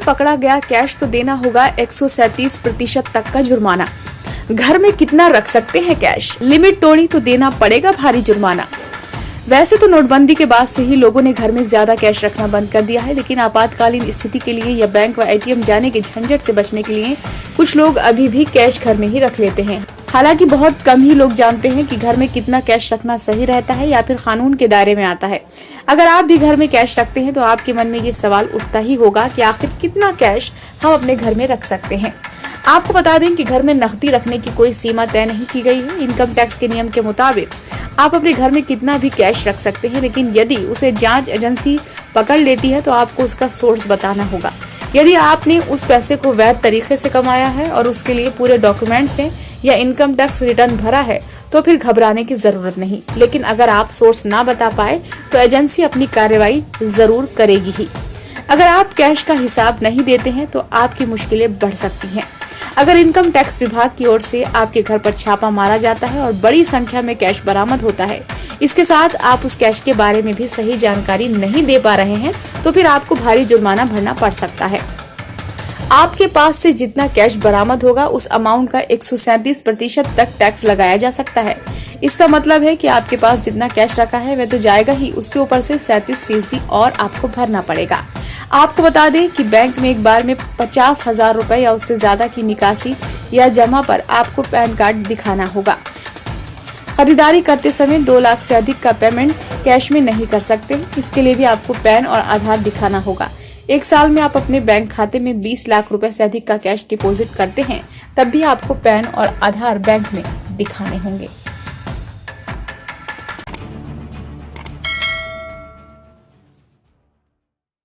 पकड़ा गया कैश तो देना होगा 137% तक का जुर्माना। घर में कितना रख सकते हैं कैश, लिमिट तोड़ी तो देना पड़ेगा भारी जुर्माना। वैसे तो नोटबंदी के बाद से ही लोगों ने घर में ज्यादा कैश रखना बंद कर दिया है, लेकिन आपातकालीन स्थिति के लिए या बैंक व एटीएम जाने के झंझट से बचने के लिए कुछ लोग अभी भी कैश घर में ही रख लेते हैं। हालांकि बहुत कम ही लोग जानते हैं कि घर में कितना कैश रखना सही रहता है या फिर कानून के दायरे में आता है। अगर आप भी घर में कैश रखते हैं तो आपके मन में ये सवाल उठता ही होगा कि आखिर कितना कैश हम अपने घर में रख सकते हैं। आपको बता दें कि घर में नकदी रखने की कोई सीमा तय नहीं की गई है। इनकम टैक्स के नियम के मुताबिक आप अपने घर में कितना भी कैश रख सकते हैं, लेकिन यदि उसे जांच एजेंसी पकड़ लेती है तो आपको उसका सोर्स बताना होगा। यदि आपने उस पैसे को वैध तरीके से कमाया है और उसके लिए पूरे डॉक्यूमेंट्स हैं या इनकम टैक्स रिटर्न भरा है तो फिर घबराने की जरूरत नहीं। लेकिन अगर आप सोर्स ना बता पाए तो एजेंसी अपनी कार्रवाई जरूर करेगी ही। अगर आप कैश का हिसाब नहीं देते हैं तो आपकी मुश्किलें बढ़ सकती हैं। अगर इनकम टैक्स विभाग की ओर से आपके घर पर छापा मारा जाता है और बड़ी संख्या में कैश बरामद होता है, इसके साथ आप उस कैश के बारे में भी सही जानकारी नहीं दे पा रहे हैं तो फिर आपको भारी जुर्माना भरना पड़ सकता है। आपके पास से जितना कैश बरामद होगा उस अमाउंट का 137% तक टैक्स लगाया जा सकता है। इसका मतलब है कि आपके पास जितना कैश रखा है वह तो जाएगा ही, उसके ऊपर से 37% और आपको भरना पड़ेगा। आपको बता दें कि बैंक में एक बार में 50,000 रुपए या उससे ज्यादा की निकासी या जमा पर आपको पैन कार्ड दिखाना होगा। खरीदारी करते समय 2 लाख से अधिक का पेमेंट कैश में नहीं कर सकते, इसके लिए भी आपको पैन और आधार दिखाना होगा। 1 साल में आप अपने बैंक खाते में 20 लाख रुपए से अधिक का कैश डिपॉजिट करते हैं तब भी आपको पैन और आधार बैंक में दिखाने होंगे।